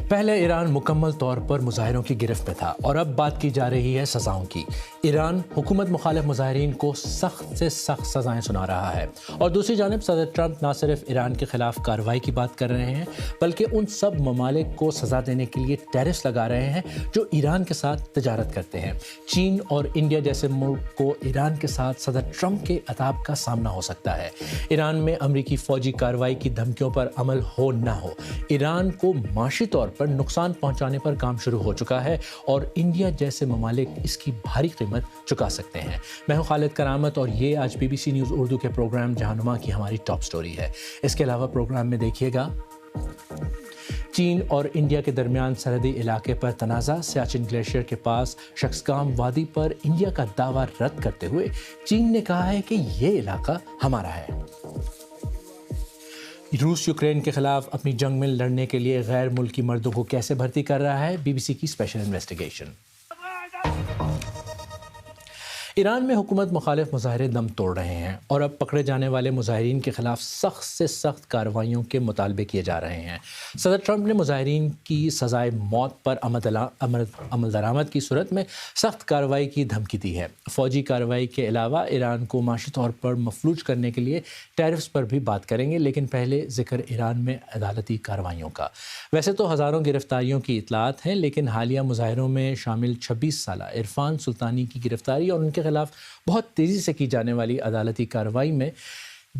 پہلے ایران مکمل طور پر مظاہروں کی گرفت میں تھا اور اب بات کی جا رہی ہے سزاؤں کی۔ ایران حکومت مخالف مظاہرین کو سخت سے سخت سزائیں سنا رہا ہے اور دوسری جانب صدر ٹرمپ نہ صرف ایران کے خلاف کارروائی کی بات کر رہے ہیں بلکہ ان سب ممالک کو سزا دینے کے لیے ٹیرفس لگا رہے ہیں جو ایران کے ساتھ تجارت کرتے ہیں۔ چین اور انڈیا جیسے ملک کو ایران کے ساتھ صدر ٹرمپ کے عتاب کا سامنا ہو سکتا ہے۔ ایران میں امریکی فوجی کارروائی کی دھمکیوں پر عمل ہو نہ ہو، ایران کو معاشی طور پر نقصان پہنچانے پر کام شروع ہو چکا ہے اور انڈیا جیسے ممالک اس کی بھاری قیمت چکا سکتے ہیں۔ میں ہوں خالد کرامت اور یہ آج BBC نیوز اردو کے پروگرام جہانما کی ہماری ٹاپ سٹوری ہے۔ اس کے علاوہ پروگرام میں دیکھیے گا چین اور انڈیا کے درمیان سرحدی علاقے پر تنازع، سیاچن گلیشیئر کے پاس شخصگام وادی پر انڈیا کا دعویٰ رد کرتے ہوئے چین نے کہا ہے کہ یہ علاقہ ہمارا ہے۔ روس یوکرین کے خلاف اپنی جنگ میں لڑنے کے لیے غیر ملکی مردوں کو کیسے بھرتی کر رہا ہے، BBC کی اسپیشل انویسٹیگیشن۔ ایران میں حکومت مخالف مظاہرے دم توڑ رہے ہیں اور اب پکڑے جانے والے مظاہرین کے خلاف سخت سے سخت کارروائیوں کے مطالبے کیے جا رہے ہیں۔ صدر ٹرمپ نے مظاہرین کی سزائے موت پر عمل درآمد کی صورت میں سخت کارروائی کی دھمکی دی ہے۔ فوجی کارروائی کے علاوہ ایران کو معاشی طور پر مفلوج کرنے کے لیے ٹیرفس پر بھی بات کریں گے، لیکن پہلے ذکر ایران میں عدالتی کارروائیوں کا۔ ویسے تو ہزاروں گرفتاریوں کی اطلاعات ہیں، لیکن حالیہ مظاہروں میں شامل 26 سالہ عرفان سلطانی کی گرفتاری اور ان کے خلاف بہت تیزی سے کی جانے والی عدالتی کارروائی میں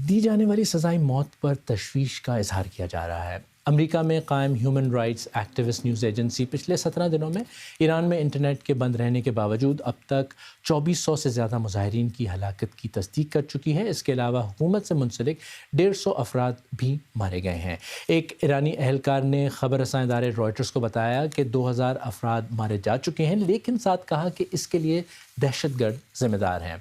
دی جانے والی سزائے موت پر تشویش کا اظہار کیا جا رہا ہے۔ امریکہ میں قائم human rights activist news agency پچھلے 17 دنوں میں ایران میں انٹرنیٹ کے بند رہنے کے باوجود اب تک 2400 سے زیادہ مظاہرین کی ہلاکت کی تصدیق کر چکی ہے۔ اس کے علاوہ حکومت سے منسلک 150 افراد بھی مارے گئے ہیں۔ ایک ایرانی اہلکار نے خبر رساں ادارے رائٹرز کو بتایا کہ 2000 افراد مارے جا چکے ہیں، لیکن ساتھ کہا کہ اس کے لیے دہشت گرد ذمہ دار ہیں۔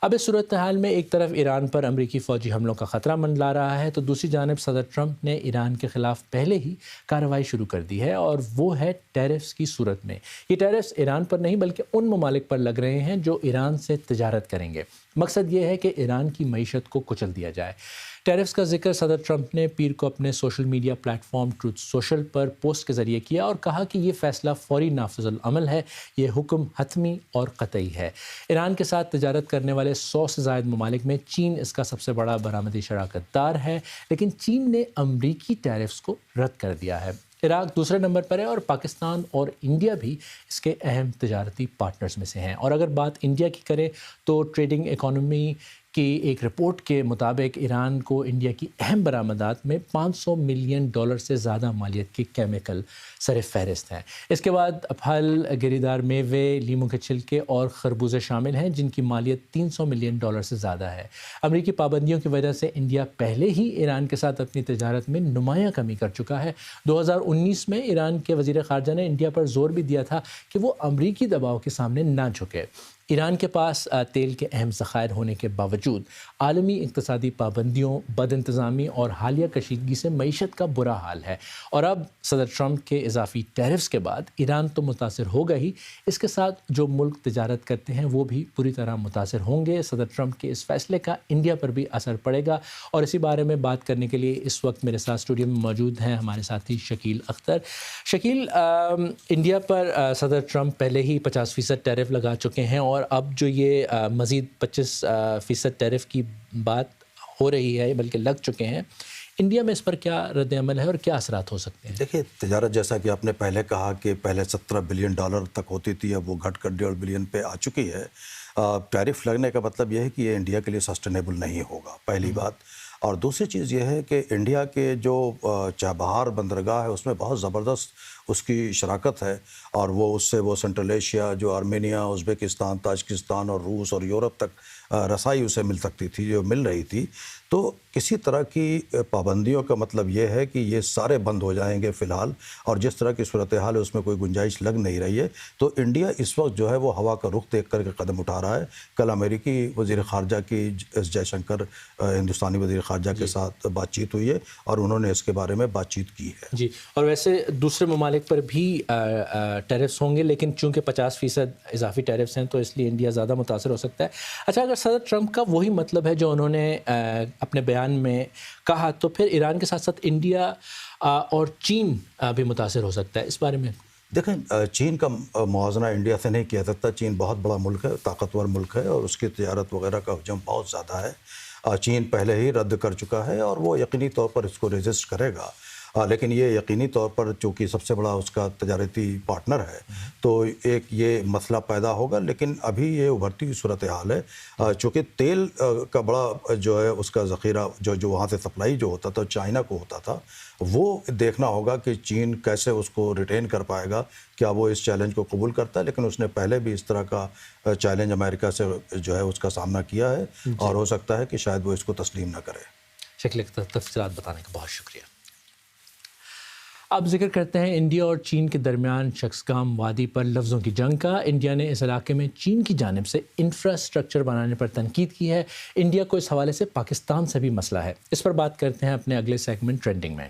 اب اس صورتحال میں ایک طرف ایران پر امریکی فوجی حملوں کا خطرہ منڈلا رہا ہے تو دوسری جانب صدر ٹرمپ نے ایران کے خلاف پہلے ہی کارروائی شروع کر دی ہے اور وہ ہے ٹیرفس کی صورت میں۔ یہ ٹیرفس ایران پر نہیں بلکہ ان ممالک پر لگ رہے ہیں جو ایران سے تجارت کریں گے۔ مقصد یہ ہے کہ ایران کی معیشت کو کچل دیا جائے۔ ٹیرفس کا ذکر صدر ٹرمپ نے پیر کو اپنے social media platform Truth Social پر پوسٹ کے ذریعے کیا اور کہا کہ یہ فیصلہ فوری نافذ العمل ہے، یہ حکم حتمی اور قطعی ہے۔ ایران کے ساتھ تجارت کرنے والے 100 سے زائد ممالک میں چین اس کا سب سے بڑا برآمدی شراکت دار ہے، لیکن چین نے امریکی ٹیرفس کو رد کر دیا ہے۔ عراق دوسرے نمبر پر ہے اور پاکستان اور انڈیا بھی اس کے اہم تجارتی پارٹنرز میں سے ہیں۔ اور اگر بات انڈیا کی کریں تو ٹریڈنگ اکانومی کی ایک رپورٹ کے مطابق ایران کو انڈیا کی اہم برآمدات میں $500 ملین سے زیادہ مالیت کے کیمیکل سر فہرست ہیں۔ اس کے بعد پھل، گری دار میوے، لیموں کے چھلکے اور خربوزے شامل ہیں جن کی مالیت $300 ملین سے زیادہ ہے۔ امریکی پابندیوں کی وجہ سے انڈیا پہلے ہی ایران کے ساتھ اپنی تجارت میں نمایاں کمی کر چکا ہے۔ 2019 میں ایران کے وزیر خارجہ نے انڈیا پر زور بھی دیا تھا کہ وہ امریکی دباؤ کے سامنے نہ جھکے۔ ایران کے پاس تیل کے اہم ذخائر ہونے کے باوجود عالمی اقتصادی پابندیوں، بد انتظامی اور حالیہ کشیدگی سے معیشت کا برا حال ہے اور اب صدر ٹرمپ کے اضافی ٹیرفس کے بعد ایران تو متاثر ہوگا ہی، اس کے ساتھ جو ملک تجارت کرتے ہیں وہ بھی پوری طرح متاثر ہوں گے۔ صدر ٹرمپ کے اس فیصلے کا انڈیا پر بھی اثر پڑے گا اور اسی بارے میں بات کرنے کے لیے اس وقت میرے ساتھ اسٹوڈیو میں موجود ہیں ہمارے ساتھی شکیل اختر۔ شکیل، انڈیا پر صدر ٹرمپ پہلے ہی 50% ٹیرف لگا چکے ہیں اور اب جو یہ مزید 25% ٹیرف کی بات ہو رہی ہے بلکہ لگ چکے ہیں، انڈیا میں اس پر کیا رد عمل ہے اور کیا اثرات ہو سکتے ہیں؟ دیکھیے، تجارت جیسا کہ آپ نے پہلے کہا کہ پہلے $17 بلین تک ہوتی تھی، اب وہ گھٹ کر $1.5 بلین پہ آ چکی ہے۔ ٹیرف لگنے کا مطلب یہ ہے کہ یہ انڈیا کے لیے سسٹینیبل نہیں ہوگا، پہلی بات۔ اور دوسری چیز یہ ہے کہ انڈیا کے جو چابہار بندرگاہ ہے اس میں بہت زبردست اس کی شراکت ہے اور وہ اس سے وہ سنٹرل ایشیا جو آرمینیا، ازبکستان، تاجکستان اور روس اور یورپ تک رسائی اسے مل سکتی تھی، جو مل رہی تھی۔ تو کسی طرح کی پابندیوں کا مطلب یہ ہے کہ یہ سارے بند ہو جائیں گے فی الحال، اور جس طرح کی صورتحال ہے اس میں کوئی گنجائش لگ نہیں رہی ہے۔ تو انڈیا اس وقت جو ہے وہ ہوا کا رخ دیکھ کر کے قدم اٹھا رہا ہے۔ کل امریکی وزیر خارجہ کی ایس جے شنکر ہندوستانی وزیر خارجہ کے ساتھ بات چیت ہوئی ہے اور انہوں نے اس کے بارے میں بات چیت کی ہے۔ جی، اور ویسے دوسرے ممالک ممالک پر بھی ٹیرفس ہوں گے، لیکن چونکہ 50% اضافی ٹیرفس ہیں تو اس لیے انڈیا زیادہ متاثر ہو سکتا ہے. اچھا، اگر صدر ٹرمپ کا وہی مطلب ہے جو انہوں نے اپنے بیان میں کہا، تو پھر ایران کے ساتھ ساتھ انڈیا اور چین بھی متاثر ہو سکتا ہے. اس بارے میں دیکھیں، چین کا موازنہ انڈیا سے نہیں کیا جاتا. چین بہت بڑا ملک ہے، طاقتور ملک ہے، اور اس کی تجارت وغیرہ کا حجم بہت زیادہ ہے. چین پہلے ہی رد کر چکا ہے اور وہ یقینی طور پر اس کو ریزسٹ کرے گا. لیکن یہ یقینی طور پر چونکہ سب سے بڑا اس کا تجارتی پارٹنر ہے تو ایک یہ مسئلہ پیدا ہوگا. لیکن ابھی یہ ابھرتی ہوئی صورتحال ہے. چونکہ تیل کا بڑا جو ہے اس کا ذخیرہ جو وہاں سے سپلائی جو ہوتا تھا چائنا کو ہوتا تھا، وہ دیکھنا ہوگا کہ چین کیسے اس کو ریٹین کر پائے گا. کیا وہ اس چیلنج کو قبول کرتا ہے؟ لیکن اس نے پہلے بھی اس طرح کا چیلنج امریکہ سے جو ہے اس کا سامنا کیا ہے، اور ہو سکتا ہے کہ شاید وہ اس کو تسلیم نہ کرے. شکل تفصیلات بتانے کا بہت شکریہ. اب ذکر کرتے ہیں انڈیا اور چین کے درمیان شخصگام وادی پر لفظوں کی جنگ کا. انڈیا نے اس علاقے میں چین کی جانب سے انفراسٹرکچر بنانے پر تنقید کی ہے. انڈیا کو اس حوالے سے پاکستان سے بھی مسئلہ ہے. اس پر بات کرتے ہیں اپنے اگلے سیگمنٹ ٹرینڈنگ میں.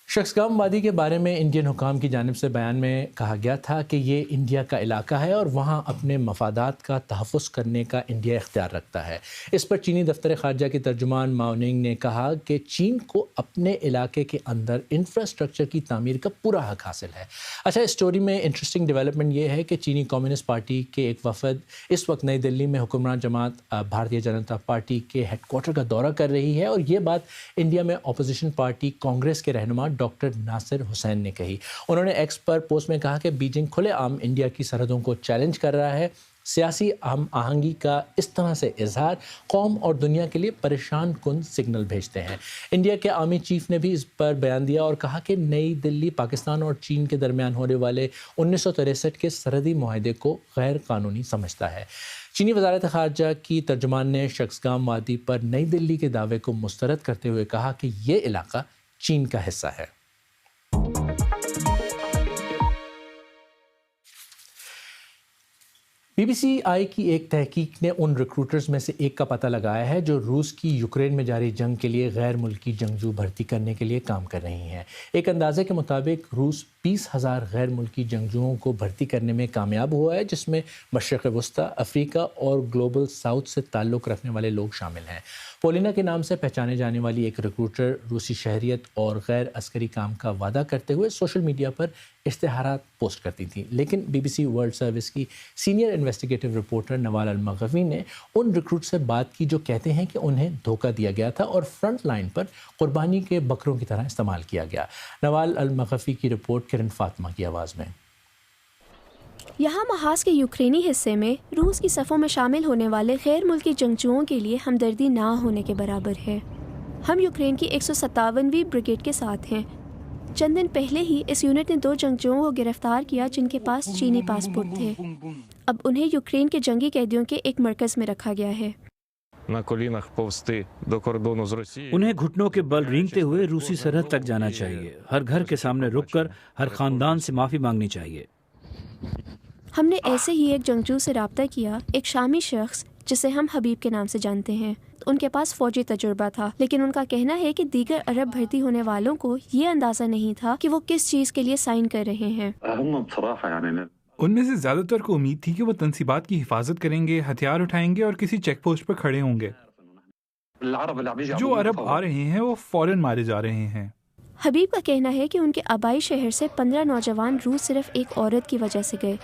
شخصگام وادی کے بارے میں انڈین حکام کی جانب سے بیان میں کہا گیا تھا کہ یہ انڈیا کا علاقہ ہے اور وہاں اپنے مفادات کا تحفظ کرنے کا انڈیا اختیار رکھتا ہے. اس پر چینی دفتر خارجہ کے ترجمان ماؤ ننگ نے کہا کہ چین کو اپنے علاقے کے اندر انفراسٹرکچر کی تعمیر کا پورا حق حاصل ہے. اچھا، اس سٹوری میں انٹرسٹنگ ڈیولپمنٹ یہ ہے کہ چینی کمیونسٹ پارٹی کے ایک وفد اس وقت نئی دلی میں حکمران جماعت بھارتیہ جنتا پارٹی کے ہیڈ کوارٹر کا دورہ کر رہی ہے، اور یہ بات انڈیا میں اپوزیشن پارٹی کانگریس کے رہنما ڈاکٹر ناصر حسین نے کہی. انہوں نے ایکس پر پوسٹ میں کہا کہ بیجنگ کھلے عام انڈیا کی سرحدوں کو چیلنج کر رہا ہے. سیاسی ہم آہنگی کا اس طرح سے اظہار قوم اور دنیا کے لیے پریشان کن سگنل بھیجتے ہیں. انڈیا کے آرمی چیف نے بھی اس پر بیان دیا اور کہا کہ نئی دلی پاکستان اور چین کے درمیان ہونے والے 1963 کے سرحدی معاہدے کو غیر قانونی سمجھتا ہے. چینی وزارت خارجہ کی ترجمان نے شخصگام وادی پر نئی دلی کے دعوے کو مسترد کرتے ہوئے کہا کہ یہ علاقہ چین کا حصہ ہے. بی بی سی آئی کی ایک تحقیق نے ان ریکروٹرز میں سے ایک کا پتہ لگایا ہے جو روس کی یوکرین میں جاری جنگ کے لیے غیر ملکی جنگجو بھرتی کرنے کے لیے کام کر رہی ہیں. ایک اندازے کے مطابق روس 20,000 غیر ملکی جنگجوؤں کو بھرتی کرنے میں کامیاب ہوا ہے، جس میں مشرق وسطیٰ، افریقہ اور گلوبل ساؤتھ سے تعلق رکھنے والے لوگ شامل ہیں. پولینا کے نام سے پہچانے جانے والی ایک ریکروٹر روسی شہریت اور غیر عسکری کام کا وعدہ کرتے ہوئے سوشل میڈیا پر اشتہارات پوسٹ کرتی تھی. لیکن B B C world service کی senior investigative reporter Nawal Almaghafi نے ان ریکروٹ سے بات کی جو کہتے ہیں کہ انہیں دھوکہ دیا گیا تھا اور فرنٹ لائن پر قربانی کے بکروں کی طرح استعمال کیا گیا. نوال المغوی کی رپورٹ کرن فاطمہ کی آواز میں. یہاں محاذ کے یوکرینی حصے میں روس کی صفوں میں شامل ہونے والے غیر ملکی جنگجوؤں کے لیے ہمدردی نہ ہونے کے برابر ہے. ہم یوکرین کی 157ویں بریگیڈ کے ساتھ ہیں. چند دن پہلے ہی اس یونٹ نے 2 جنگجوؤں کو گرفتار کیا جن کے پاس چینی پاسپورٹ تھے. اب انہیں یوکرین کے جنگی قیدیوں کے ایک مرکز میں رکھا گیا ہے. انہیں گھٹنوں کے بل رینگتے ہوئے روسی سرحد تک جانا چاہیے. ہر گھر کے سامنے رک کر ہر خاندان سے معافی مانگنی چاہیے. ہم نے ایسے ہی ایک جنگجو سے رابطہ کیا، ایک شامی شخص جسے ہم حبیب کے نام سے جانتے ہیں. ان کے پاس فوجی تجربہ تھا، لیکن ان کا کہنا ہے کہ دیگر عرب بھرتی ہونے والوں کو یہ اندازہ نہیں تھا کہ وہ کس چیز کے لیے سائن کر رہے ہیں. ان میں سے زیادہ تر کو امید تھی کہ وہ تنصیبات کی حفاظت کریں گے، ہتھیار اٹھائیں گے اور کسی چیک پوسٹ پر کھڑے ہوں گے. جو عرب آ رہے ہیں وہ فوراً مارے جا رہے ہیں. حبیب کا کہنا ہے کہ ان کے آبائی شہر سے 15 نوجوان روس صرف ایک عورت کی وجہ سے گئے.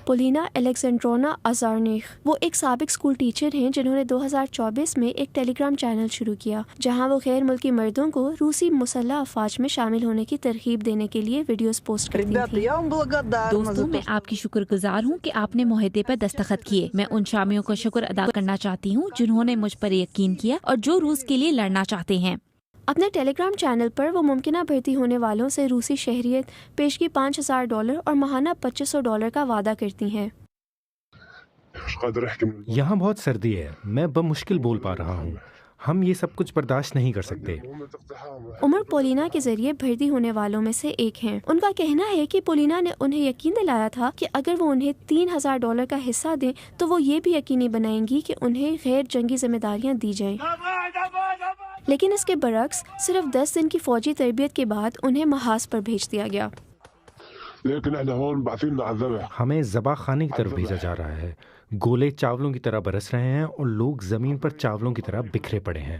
پولینا الیگزینڈرونا ازارنیخ وہ ایک سابق اسکول ٹیچر ہیں جنہوں نے 2024 میں ایک ٹیلی گرام چینل شروع کیا جہاں وہ غیر ملکی مردوں کو روسی مسلح افواج میں شامل ہونے کی ترغیب دینے کے لیے ویڈیوز پوسٹ کرتی تھیں. دوستوں، میں آپ کی شکر گزار ہوں کہ آپ نے معاہدے پر دستخط کیے. میں ان شامیوں کا شکر ادا کرنا چاہتی ہوں جنہوں نے مجھ پر یقین کیا اور جو روس کے لیے لڑنا چاہتے ہیں. اپنے ٹیلی گرام چینل پر وہ ممکنہ بھرتی ہونے والوں سے روسی شہریت، پیشگی $5,000 اور ماہانہ $2,500 کا وعدہ کرتی ہیں. یہاں بہت سردی ہے، میں بمشکل بول پا رہا ہوں. ہم یہ سب کچھ برداشت نہیں کر سکتے. عمر پولینا کے ذریعے بھرتی ہونے والوں میں سے ایک ہیں. ان کا کہنا ہے کہ پولینا نے انہیں یقین دلایا تھا کہ اگر وہ انہیں $3,000 کا حصہ دیں تو وہ یہ بھی یقینی بنائیں گی کہ انہیں غیر جنگی ذمہ داریاں دی جائیں. لیکن اس کے برعکس صرف 10 دن کی فوجی تربیت کے بعد انہیں محاذ پر بھیج دیا گیا۔ ہمیں ذبح خانے کی طرف بھیجا جا رہا ہے، گولے چاولوں کی طرح برس رہے ہیں اور لوگ زمین پر چاولوں کی طرح بکھرے پڑے ہیں۔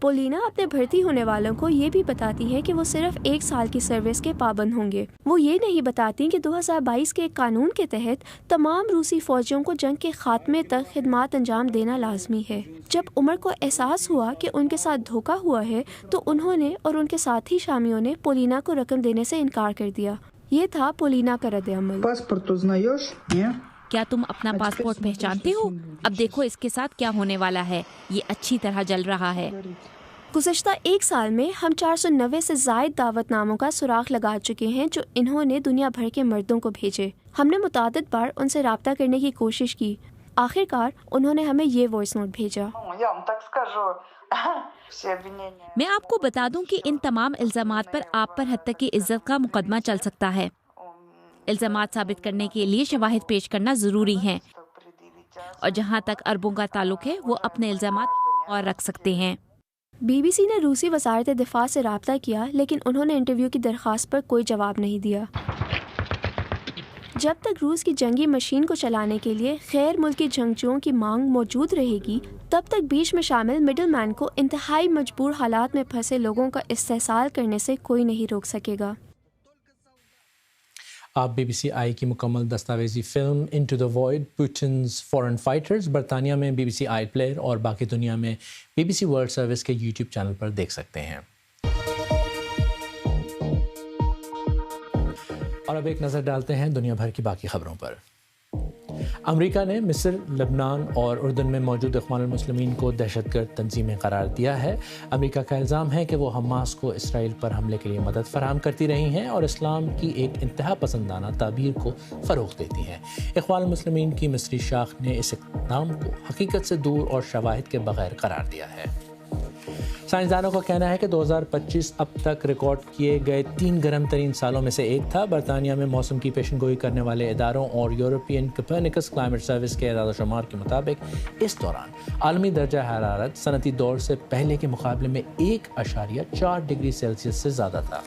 پولینا اپنے بھرتی ہونے والوں کو یہ بھی بتاتی ہے کہ وہ صرف 1 سال کی سروس کے پابند ہوں گے۔ وہ یہ نہیں بتاتی کہ 2022 کے ایک قانون کے تحت تمام روسی فوجیوں کو جنگ کے خاتمے تک خدمات انجام دینا لازمی ہے۔ جب عمر کو احساس ہوا کہ ان کے ساتھ دھوکہ ہوا ہے تو انہوں نے اور ان کے ساتھی شامیوں نے پولینا کو رقم دینے سے انکار کر دیا۔ یہ تھا پولینا کا رد عمل۔ کیا تم اپنا پاسپورٹ پہچانتے ہو؟ اب دیکھو اس کے ساتھ کیا ہونے والا ہے، یہ اچھی طرح جل رہا ہے۔ گزشتہ 1 سال میں ہم 490 سے زائد دعوت ناموں کا سراغ لگا چکے ہیں جو انہوں نے دنیا بھر کے مردوں کو بھیجے۔ ہم نے متعدد بار ان سے رابطہ کرنے کی کوشش کی۔ آخر کار انہوں نے ہمیں یہ وائس نوٹ بھیجا۔ میں آپ کو بتا دوں کہ ان تمام الزامات پر آپ پر حد تک کی عزت کا مقدمہ چل سکتا ہے۔ الزامات ثابت کرنے کے لیے شواہد پیش کرنا ضروری ہیں، اور جہاں تک اربوں کا تعلق ہے وہ اپنے الزامات اور رکھ سکتے ہیں۔ بی بی سی نے روسی وزارت دفاع سے رابطہ کیا لیکن انہوں نے انٹرویو کی درخواست پر کوئی جواب نہیں دیا۔ جب تک روس کی جنگی مشین کو چلانے کے لیے غیر ملکی جنگجوؤں کی مانگ موجود رہے گی، تب تک بیچ میں شامل مڈل مین کو انتہائی مجبور حالات میں پھنسے لوگوں کا استحصال کرنے سے کوئی نہیں روک سکے گا۔ آپ بی بی سی آئی کی مکمل دستاویزی film into the wide Putin's foreign fighters برطانیہ میں B B C iPlayer اور باقی دنیا میں B B C world service کے یوٹیوب چینل پر دیکھ سکتے ہیں۔ اور اب ایک نظر ڈالتے ہیں دنیا بھر کی باقی خبروں پر۔ امریکہ نے مصر، لبنان اور اردن میں موجود اخوان المسلمین کو دہشت گرد تنظیمیں قرار دیا ہے۔ امریکہ کا الزام ہے کہ وہ حماس کو اسرائیل پر حملے کے لیے مدد فراہم کرتی رہی ہیں اور اسلام کی ایک انتہا پسندانہ تعبیر کو فروغ دیتی ہیں۔ اخوان المسلمین کی مصری شاخ نے اس اقدام کو حقیقت سے دور اور شواہد کے بغیر قرار دیا ہے۔ سائنسدانوں کا کہنا ہے کہ 2025 اب تک ریکارڈ کیے گئے 3 گرم ترین سالوں میں سے ایک تھا۔ برطانیہ میں موسم کی پیشن گوئی کرنے والے اداروں اور یورپین کوپرنیکس کلائمیٹ سروس کے اعداد و شمار کے مطابق اس دوران عالمی درجہ حرارت صنعتی دور سے پہلے کے مقابلے میں 1.4 ڈگری سیلسیس سے زیادہ تھا۔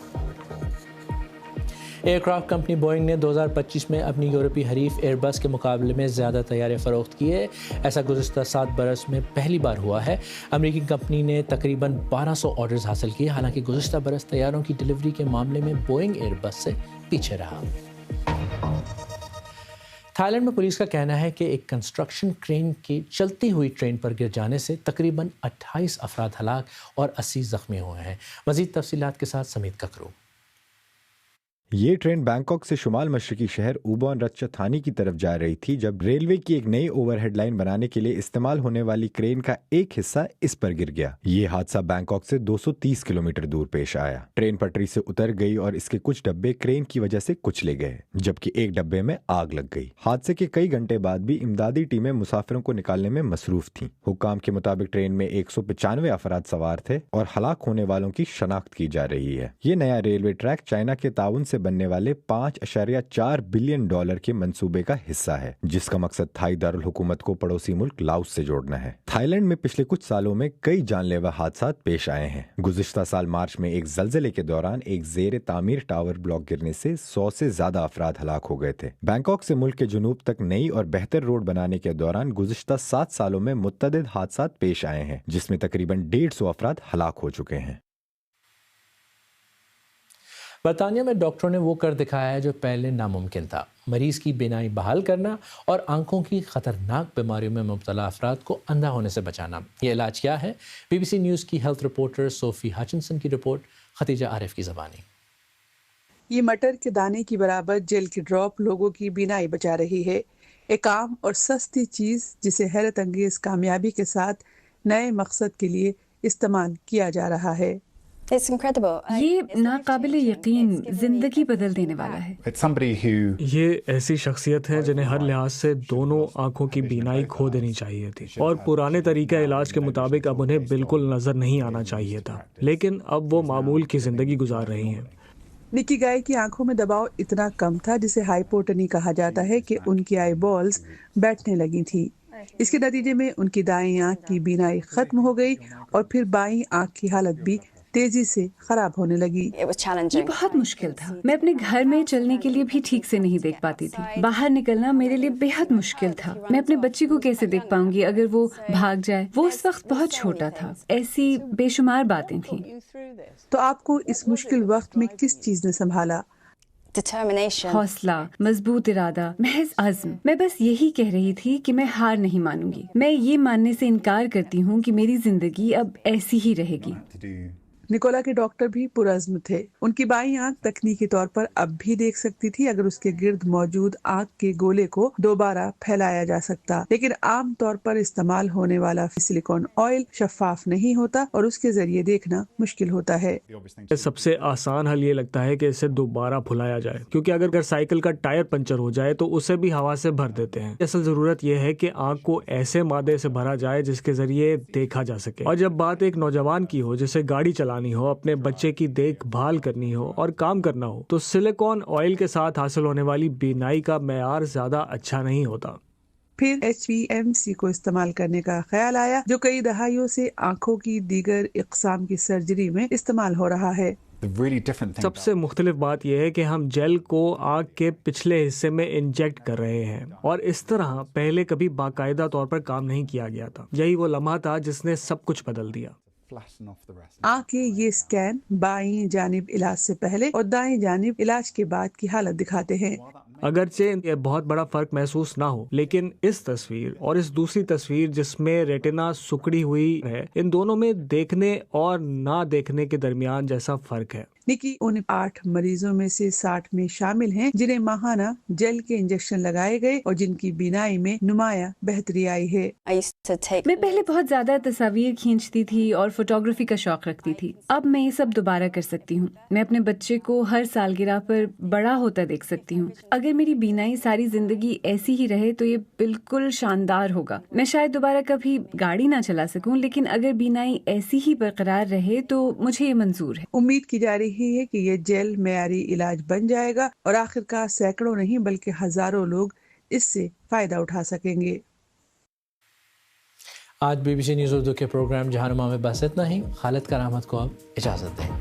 ایئر کرافٹ کمپنی بوئنگ نے 2025 میں اپنی یورپی حریف ایئر بس کے مقابلے میں زیادہ طیارے فروخت کیے۔ ایسا گزشتہ 7 برس میں پہلی بار ہوا ہے۔ امریکی کمپنی نے تقریباً 1200 آرڈرز حاصل کیے، حالانکہ گزشتہ برس طیاروں کی ڈلیوری کے معاملے میں بوئنگ ایئر بس سے پیچھے رہا۔ تھائی لینڈ میں پولیس کا کہنا ہے کہ ایک کنسٹرکشن کرین کی چلتی ہوئی ٹرین پر گر جانے سے تقریباً 28 افراد ہلاک اور 80 زخمی ہوئے ہیں۔ مزید تفصیلات کے ساتھ سمیت ککرو۔ یہ ٹرین بینکاک سے شمال مشرقی شہر اوبون رتچتھانی کی طرف جا رہی تھی جب ریلوے کی ایک نئی اوور ہیڈ لائن بنانے کے لیے استعمال ہونے والی کرین کا ایک حصہ اس پر گر گیا۔ یہ حادثہ بینکاک سے 230 کلومیٹر دور پیش آیا۔ ٹرین پٹری سے اتر گئی اور اس کے کچھ ڈبے کرین کی وجہ سے کچلے گئے، جبکہ ایک ڈبے میں آگ لگ گئی۔ حادثے کے کئی گھنٹے بعد بھی امدادی ٹیمیں مسافروں کو نکالنے میں مصروف تھیں۔ حکام کے مطابق ٹرین میں 195 افراد سوار تھے اور ہلاک ہونے والوں کی شناخت کی جا رہی ہے۔ یہ نیا ریلوے ٹریک چائنا کے تعاون سے بننے والے $5.4 بلین کے منصوبے کا حصہ ہے، جس کا مقصد تھائی دارالحکومت کو پڑوسی ملک لاؤس سے جوڑنا ہے۔ تھائی لینڈ میں پچھلے کچھ سالوں میں کئی جان لیوا حادثات پیش آئے ہیں۔ گزشتہ سال مارچ میں ایک زلزلے کے دوران ایک زیر تعمیر ٹاور بلاک گرنے سے 100 سے زیادہ افراد ہلاک ہو گئے تھے۔ بینکاک سے ملک کے جنوب تک نئی اور بہتر روڈ بنانے کے دوران گزشتہ 7 سالوں میں متعدد حادثات پیش آئے ہیں، جس میں تقریباً 150 افراد ہلاک ہو چکے ہیں۔ برطانیہ میں ڈاکٹروں نے وہ کر دکھایا ہے جو پہلے ناممکن تھا، مریض کی بینائی بحال کرنا اور آنکھوں کی خطرناک بیماریوں میں مبتلا افراد کو اندھا ہونے سے بچانا۔ یہ علاج کیا ہے؟ بی بی سی نیوز کی ہیلتھ رپورٹر صوفی ہچنسن کی رپورٹ، خدیجہ عارف کی زبانی۔ یہ مٹر کے دانے کی برابر جیل کی ڈراپ لوگوں کی بینائی بچا رہی ہے، ایک عام اور سستی چیز جسے حیرت انگیز کامیابی کے ساتھ نئے مقصد کے لیے استعمال کیا جا رہا ہے۔ یہ ناقابل یقین زندگی بدل دینے والا ہے۔ یہ ایسی شخصیت ہے جنہیں ہر لحاظ سے دونوں آنکھوں کی بینائی کھو دینی چاہیے تھی، اور پرانے طریقہ علاج کے مطابق اب انہیں بالکل نظر نہیں آنا چاہیے تھا، لیکن اب وہ معمول کی زندگی گزار رہی ہیں۔ نکی گائے کی آنکھوں میں دباؤ اتنا کم تھا جسے ہائپوٹنی کہا جاتا ہے کہ ان کی آئی بالز بیٹھنے لگی تھی۔ اس کے نتیجے میں ان کی دائیں آنکھ کی بینائی ختم ہو گئی اور پھر بائیں آنکھ کی حالت بھی تیزی سے خراب ہونے لگی۔ یہ بہت مشکل تھا، میں اپنے گھر میں چلنے کے لیے بھی ٹھیک سے نہیں دیکھ پاتی تھی، باہر نکلنا میرے لیے بہت مشکل تھا، میں اپنے بچے کو کیسے دیکھ پاؤں گی اگر وہ بھاگ جائے، وہ اس وقت بہت چھوٹا تھا، ایسی بے شمار باتیں تھیں۔ تو آپ کو اس مشکل وقت میں کس چیز نے سنبھالا؟ حوصلہ، مضبوط ارادہ، محض عزم۔ میں بس یہی کہہ رہی تھی کہ میں ہار نہیں مانوں گی، میں یہ ماننے سے انکار کرتی ہوں کہ میری زندگی اب ایسی ہی رہے گی۔ نکولا کے ڈاکٹر بھی پرعزم تھے، ان کی بائیں آنکھ تکنیکی طور پر اب بھی دیکھ سکتی تھی اگر اس کے گرد موجود آنکھ کے گولے کو دوبارہ پھیلایا جا سکتا، لیکن عام طور پر استعمال ہونے والا سلیکون آئل شفاف نہیں ہوتا اور اس کے ذریعے دیکھنا مشکل ہوتا ہے۔ سب سے آسان حل یہ لگتا ہے کہ اسے دوبارہ پھلایا جائے، کیونکہ اگر سائیکل کا ٹائر پنچر ہو جائے تو اسے بھی ہوا سے بھر دیتے ہیں۔ اصل ضرورت یہ ہے کہ آنکھ کو ایسے مادے سے بھرا جائے جس کے ذریعے دیکھا جا سکے، اور جب بات ایک نوجوان کی ہو جسے گاڑی چلانی ہو، اپنے بچے کی دیکھ بھال کرنی ہو اور کام کرنا ہو، تو سلیکون آئل کے ساتھ حاصل ہونے والی بینائی کا معیار زیادہ اچھا نہیں ہوتا۔ پھر HPMC کو استعمال کرنے کا خیال آیا جو کئی دہائیوں سے آنکھوں کی دیگر اقسام کی سرجری میں استعمال ہو رہا ہے۔ سب سے مختلف بات یہ ہے کہ ہم جیل کو آنکھ کے پچھلے حصے میں انجیکٹ کر رہے ہیں، اور اس طرح پہلے کبھی باقاعدہ طور پر کام نہیں کیا گیا تھا۔ یہی وہ لمحہ تھا جس نے سب کچھ بدل دیا۔ آنکھ کے یہ اسکین بائیں جانب علاج سے پہلے اور دائیں جانب علاج کے بعد کی حالت دکھاتے ہیں۔ اگرچہ یہ بہت بڑا فرق محسوس نہ ہو، لیکن اس تصویر اور اس دوسری تصویر جس میں ریٹنا سکڑی ہوئی ہے، ان دونوں میں دیکھنے اور نہ دیکھنے کے درمیان جیسا فرق ہے۔ نکی ان 8 مریضوں میں سے 60 میں شامل ہیں جنہیں ماہانہ جیل کے انجیکشن لگائے گئے اور جن کی بینائی میں نمایاں بہتری آئی ہے۔ میں پہلے بہت زیادہ تصاویر کھینچتی تھی اور فوٹوگرافی کا شوق رکھتی تھی، اب میں یہ سب دوبارہ کر سکتی ہوں۔ میں اپنے بچے کو ہر سالگرہ پر بڑا ہوتا دیکھ سکتی ہوں۔ اگر میری بینائی ساری زندگی ایسی ہی رہے تو یہ بالکل شاندار ہوگا۔ میں شاید دوبارہ کبھی گاڑی نہ چلا سکوں، لیکن اگر بینائی ایسی ہی برقرار رہے تو مجھے یہ منظور ہے۔ امید کی جا رہی ہے کہ یہ جیل معیاری علاج بن جائے گا اور آخرکار سینکڑوں نہیں بلکہ ہزاروں لوگ اس سے فائدہ اٹھا سکیں گے۔ آج BBC نیوز اردو کے پروگرام جہانما میں بس اتنا ہی۔ خالد کرامت کو اب اجازت دیں۔